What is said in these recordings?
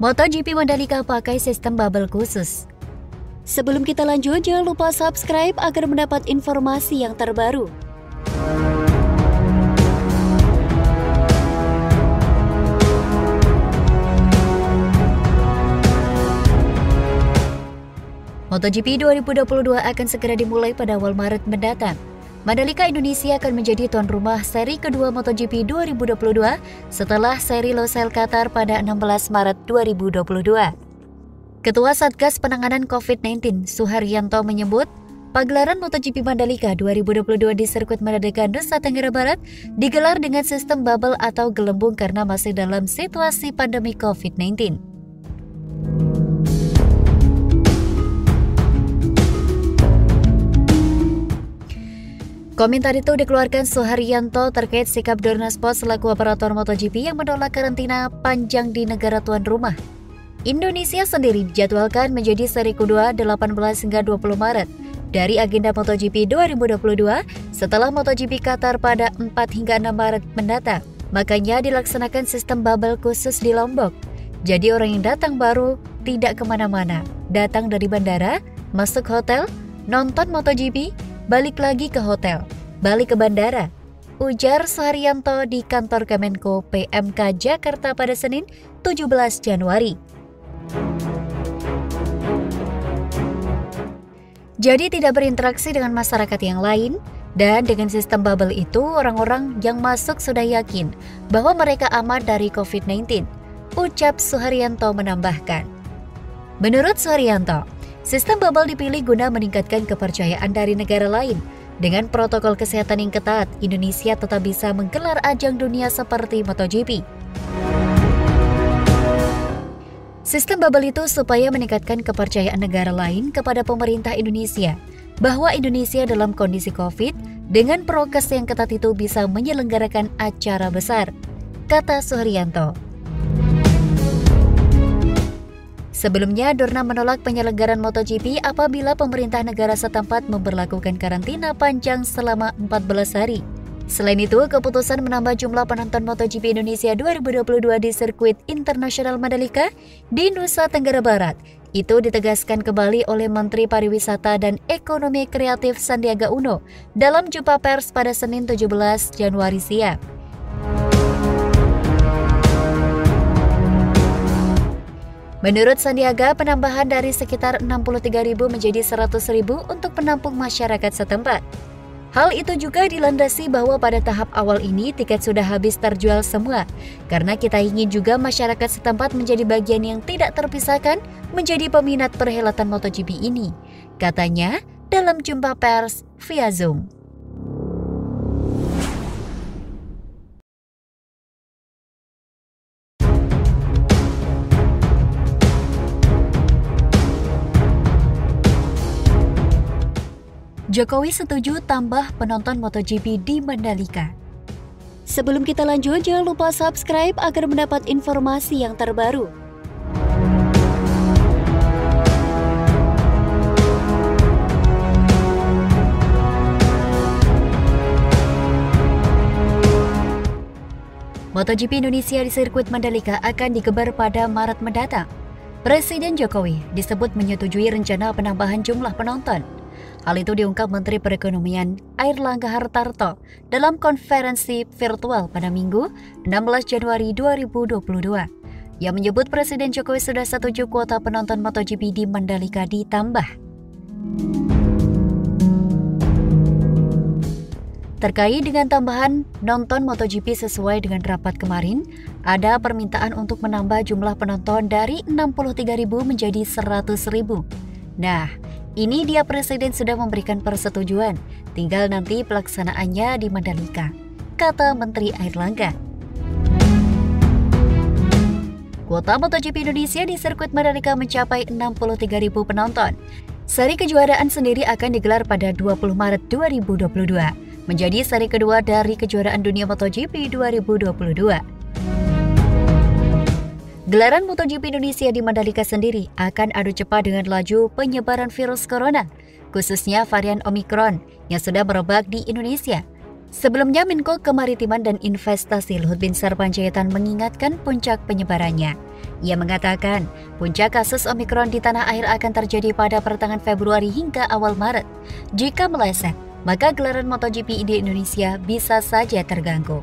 MotoGP Mandalika pakai sistem bubble khusus. Sebelum kita lanjut, jangan lupa subscribe agar mendapat informasi yang terbaru. MotoGP 2022 akan segera dimulai pada awal Maret mendatang. Mandalika Indonesia akan menjadi tuan rumah seri kedua MotoGP 2022 setelah seri Losail Qatar pada 16 Maret 2022. Ketua Satgas Penanganan COVID-19 Suharyanto menyebut, pagelaran MotoGP Mandalika 2022 di sirkuit Mandalika, Nusa Tenggara Barat digelar dengan sistem bubble atau gelembung karena masih dalam situasi pandemi COVID-19. Komentar itu dikeluarkan Suharyanto terkait sikap Dorna Sport selaku operator MotoGP yang menolak karantina panjang di negara tuan rumah. Indonesia sendiri dijadwalkan menjadi seri kedua 18 hingga 20 Maret dari agenda MotoGP 2022 setelah MotoGP Qatar pada 4 hingga 6 Maret mendatang. Makanya dilaksanakan sistem bubble khusus di Lombok. Jadi orang yang datang baru tidak kemana-mana, datang dari bandara, masuk hotel, nonton MotoGP, balik lagi ke hotel, balik ke bandara, ujar Suharyanto di kantor Kemenko PMK Jakarta pada Senin 17 Januari. Jadi tidak berinteraksi dengan masyarakat yang lain, dan dengan sistem bubble itu orang-orang yang masuk sudah yakin bahwa mereka aman dari COVID-19, ucap Suharyanto menambahkan. Menurut Suharyanto, sistem bubble dipilih guna meningkatkan kepercayaan dari negara lain. Dengan protokol kesehatan yang ketat, Indonesia tetap bisa menggelar ajang dunia seperti MotoGP. Sistem bubble itu supaya meningkatkan kepercayaan negara lain kepada pemerintah Indonesia bahwa Indonesia dalam kondisi COVID dengan prokes yang ketat itu bisa menyelenggarakan acara besar, kata Suharyanto. Sebelumnya, Dorna menolak penyelenggaraan MotoGP apabila pemerintah negara setempat memberlakukan karantina panjang selama 14 hari. Selain itu, keputusan menambah jumlah penonton MotoGP Indonesia 2022 di sirkuit internasional Mandalika di Nusa Tenggara Barat itu ditegaskan kembali oleh Menteri Pariwisata dan Ekonomi Kreatif Sandiaga Uno dalam jumpa pers pada Senin 17 Januari siang. Menurut Sandiaga, penambahan dari sekitar 63.000 menjadi 100.000 untuk penampung masyarakat setempat. Hal itu juga dilandasi bahwa pada tahap awal ini tiket sudah habis terjual semua, karena kita ingin juga masyarakat setempat menjadi bagian yang tidak terpisahkan menjadi peminat perhelatan MotoGP ini, katanya dalam jumpa pers via Zoom. Jokowi setuju tambah penonton MotoGP di Mandalika. Sebelum kita lanjut, jangan lupa subscribe agar mendapat informasi yang terbaru. MotoGP Indonesia di sirkuit Mandalika akan digelar pada Maret mendatang. Presiden Jokowi disebut menyetujui rencana penambahan jumlah penonton. Hal itu diungkap Menteri Perekonomian Airlangga Hartarto dalam konferensi virtual pada Minggu 16 Januari 2022. Ia menyebut Presiden Jokowi sudah setuju kuota penonton MotoGP di Mandalika ditambah. Terkait dengan tambahan nonton MotoGP sesuai dengan rapat kemarin, ada permintaan untuk menambah jumlah penonton dari 63.000 menjadi 100.000. Nah, ini dia Presiden sudah memberikan persetujuan, tinggal nanti pelaksanaannya di Mandalika, kata Menteri Airlangga. Kuota MotoGP Indonesia di sirkuit Mandalika mencapai 63.000 penonton. Seri kejuaraan sendiri akan digelar pada 20 Maret 2022, menjadi seri kedua dari kejuaraan dunia MotoGP 2022. Gelaran MotoGP Indonesia di Mandalika sendiri akan adu cepat dengan laju penyebaran virus corona, khususnya varian Omicron yang sudah merebak di Indonesia. Sebelumnya, Menko Kemaritiman dan Investasi Luhut Binsar Panjaitan mengingatkan puncak penyebarannya. Ia mengatakan, puncak kasus Omikron di tanah air akan terjadi pada pertengahan Februari hingga awal Maret. Jika meleset, maka gelaran MotoGP di Indonesia bisa saja terganggu.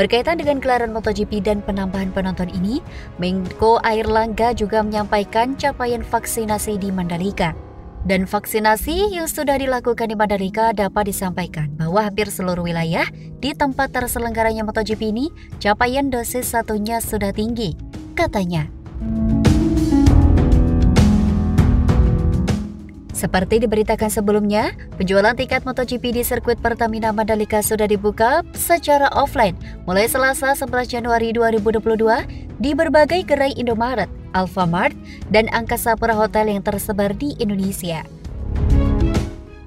Berkaitan dengan gelaran MotoGP dan penambahan penonton ini, Menko Airlangga juga menyampaikan capaian vaksinasi di Mandalika. Dan vaksinasi yang sudah dilakukan di Mandalika dapat disampaikan bahwa hampir seluruh wilayah di tempat terselenggaranya MotoGP ini capaian dosis satunya sudah tinggi, katanya. Seperti diberitakan sebelumnya, penjualan tiket MotoGP di sirkuit Pertamina Mandalika sudah dibuka secara offline mulai Selasa 11 Januari 2022 di berbagai gerai Indomaret, Alfamart, dan Angkasa Pura Hotel yang tersebar di Indonesia.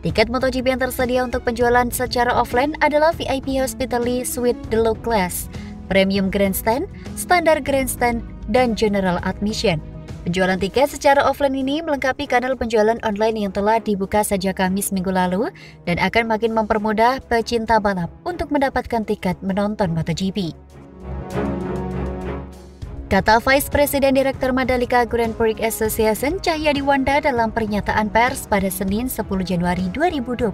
Tiket MotoGP yang tersedia untuk penjualan secara offline adalah VIP Hospitality Suite Deluxe Class, Premium Grandstand, Standard Grandstand, dan General Admission. Penjualan tiket secara offline ini melengkapi kanal penjualan online yang telah dibuka sejak Kamis minggu lalu dan akan makin mempermudah pecinta balap untuk mendapatkan tiket menonton MotoGP. Kata Vice President Direktur Mandalika Grand Prix Association Cahyadi Wanda dalam pernyataan pers pada Senin 10 Januari 2022.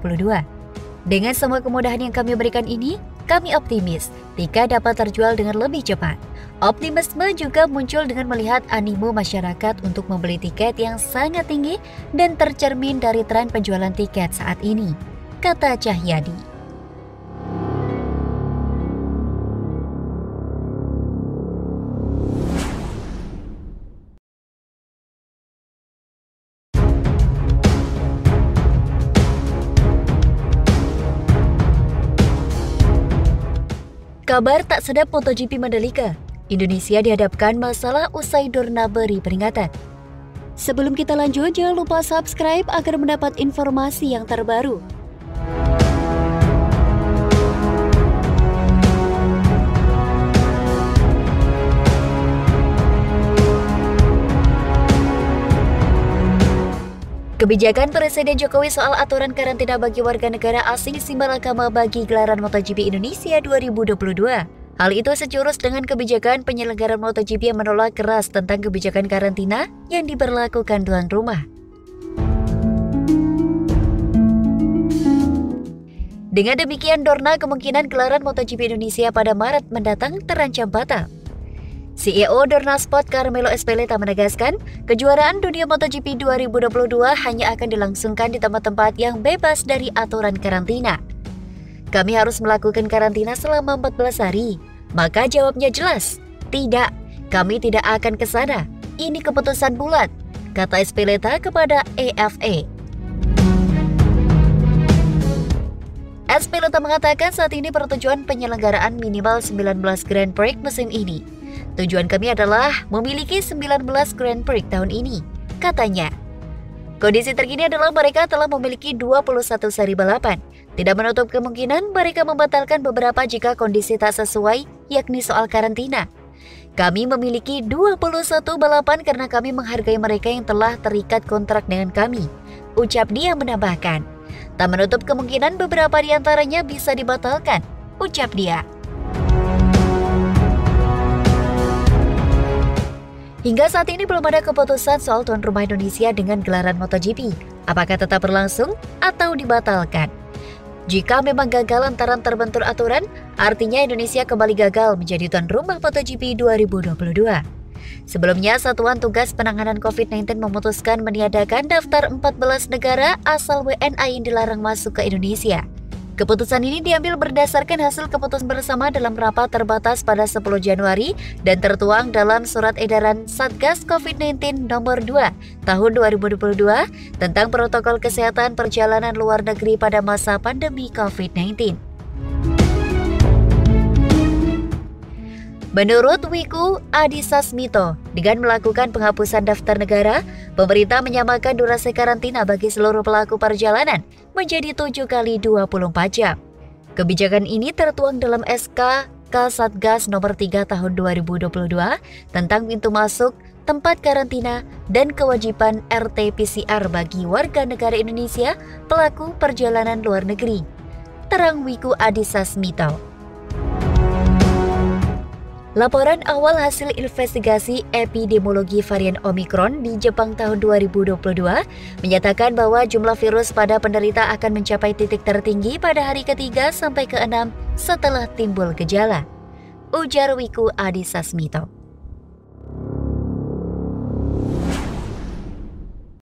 Dengan semua kemudahan yang kami berikan ini, kami optimis tiket dapat terjual dengan lebih cepat. Optimisme juga muncul dengan melihat animo masyarakat untuk membeli tiket yang sangat tinggi dan tercermin dari tren penjualan tiket saat ini, kata Cahyadi. Kabar tak sedap MotoGP Mandalika. Indonesia dihadapkan masalah usai Dorna beri peringatan. Sebelum kita lanjut, jangan lupa subscribe agar mendapat informasi yang terbaru. Kebijakan Presiden Jokowi soal aturan karantina bagi warga negara asing simbol agama bagi gelaran MotoGP Indonesia 2022. Hal itu sejurus dengan kebijakan penyelenggaraan MotoGP yang menolak keras tentang kebijakan karantina yang diberlakukan tuan rumah. Dengan demikian, Dorna kemungkinan gelaran MotoGP Indonesia pada Maret mendatang terancam batal. CEO Dorna Sport Carmelo Ezpeleta menegaskan, kejuaraan dunia MotoGP 2022 hanya akan dilangsungkan di tempat-tempat yang bebas dari aturan karantina. Kami harus melakukan karantina selama 14 hari. Maka jawabnya jelas, tidak, kami tidak akan ke sana. Ini keputusan bulat, kata Ezpeleta kepada AFA. Ezpeleta mengatakan saat ini pertujuan penyelenggaraan minimal 19 Grand Prix musim ini. Tujuan kami adalah memiliki 19 Grand Prix tahun ini, katanya. Kondisi terkini adalah mereka telah memiliki 21 seri balapan. Tidak menutup kemungkinan mereka membatalkan beberapa jika kondisi tak sesuai, yakni soal karantina. Kami memiliki 21 balapan karena kami menghargai mereka yang telah terikat kontrak dengan kami, ucap dia menambahkan. Tak menutup kemungkinan beberapa di antaranya bisa dibatalkan, ucap dia. Hingga saat ini belum ada keputusan soal tuan rumah Indonesia dengan gelaran MotoGP. Apakah tetap berlangsung atau dibatalkan? Jika memang gagal lantaran terbentur aturan, artinya Indonesia kembali gagal menjadi tuan rumah MotoGP 2022. Sebelumnya, Satuan Tugas Penanganan COVID-19 memutuskan meniadakan daftar 14 negara asal WNA yang dilarang masuk ke Indonesia. Keputusan ini diambil berdasarkan hasil keputusan bersama dalam rapat terbatas pada 10 Januari dan tertuang dalam Surat Edaran Satgas COVID-19 nomor 2 tahun 2022 tentang protokol kesehatan perjalanan luar negeri pada masa pandemi COVID-19. Menurut Wiku Adhisa Smito, dengan melakukan penghapusan daftar negara, pemerintah menyamakan durasi karantina bagi seluruh pelaku perjalanan menjadi 7 kali 24 jam. Kebijakan ini tertuang dalam SK Kasatgas nomor 3 tahun 2022 tentang pintu masuk, tempat karantina, dan kewajiban RT-PCR bagi warga negara Indonesia pelaku perjalanan luar negeri. Terang Wiku Adhisa Smito. Laporan awal hasil investigasi epidemiologi varian Omikron di Jepang tahun 2022 menyatakan bahwa jumlah virus pada penderita akan mencapai titik tertinggi pada hari ke-3 sampai ke-6 setelah timbul gejala, ujar Wiku Adhisa Smito.